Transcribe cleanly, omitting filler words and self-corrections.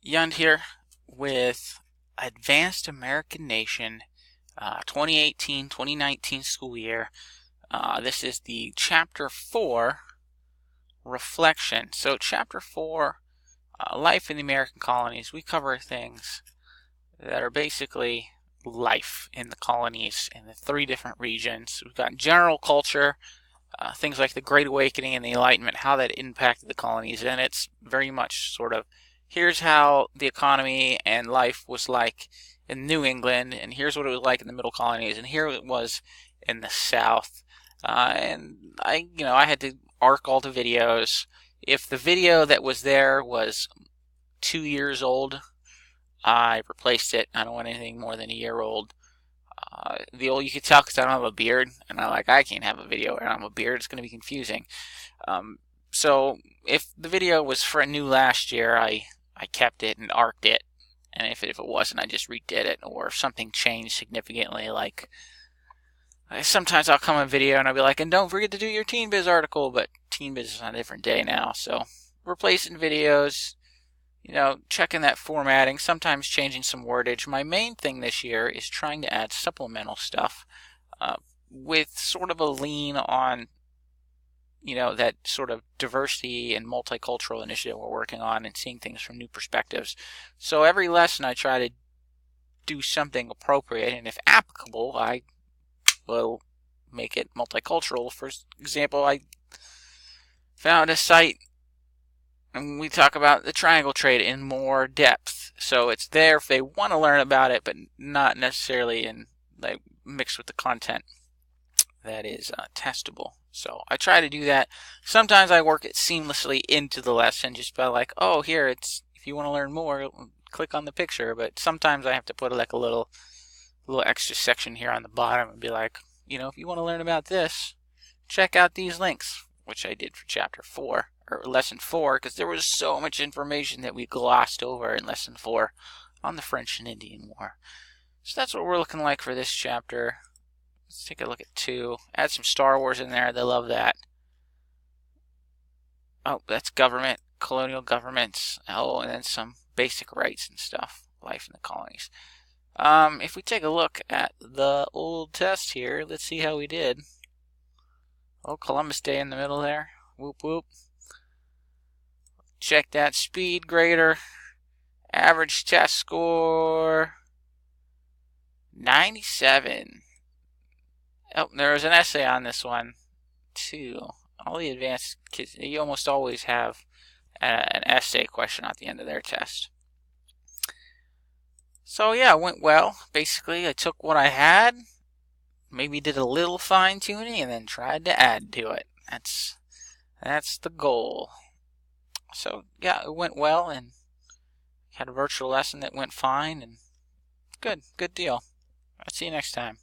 Yund here with Advanced American Nation 2018-2019 school year. This is the Chapter 4 Reflection. So Chapter 4, Life in the American Colonies. We cover things that are basically life in the colonies in the three different regions. We've got general culture, things like the Great Awakening and the Enlightenment, how that impacted the colonies, and it's very much sort of here's how the economy and life was like in New England, and here's what it was like in the middle colonies, and here it was in the South. And I had to arc all the videos. If the video that was there was 2 years old, I replaced it. I don't want anything more than a year old. You could tell because I don't have a beard, and I can't have a video and I have a beard. It's going to be confusing. So if the video was new last year, I kept it and arced it, and if it wasn't, I just redid it. Or if something changed significantly, like sometimes I'll come on video and I'll be like, and don't forget to do your Teen Biz article, but Teen Biz is on a different day now, so replacing videos. Checking that formatting, sometimes changing some wordage. My main thing this year is trying to add supplemental stuff with sort of a lean on, that sort of diversity and multicultural initiative we're working on and seeing things from new perspectives. So every lesson I try to do something appropriate, and if applicable, I will make it multicultural. For example, I found a site and we talk about the triangle trade in more depth. So it's there if they want to learn about it, but not necessarily mixed with the content that is testable. So I try to do that. Sometimes I work it seamlessly into the lesson just by oh, here, if you want to learn more, click on the picture. But sometimes I have to put a little extra section here on the bottom and be like, if you want to learn about this, check out these links, which I did for Chapter 4. Or lesson 4, because there was so much information that we glossed over in lesson 4 on the French and Indian War. So that's what we're looking like for this chapter. Let's take a look at 2. Add some Star Wars in there. They love that. Oh, that's government, colonial governments. Oh, and then some basic rights and stuff. Life in the colonies. If we take a look at the old test here, let's see how we did. Oh, Columbus Day in the middle there. Whoop, whoop. Check that speed grader. Average test score 97. Oh, there was an essay on this one too. All the advanced kids, you almost always have an essay question at the end of their test. So yeah, it went well. Basically, I took what I had, maybe did a little fine tuning, and then tried to add to it. That's the goal. So yeah, it went well, and had a virtual lesson that went fine, and good deal. I'll see you next time.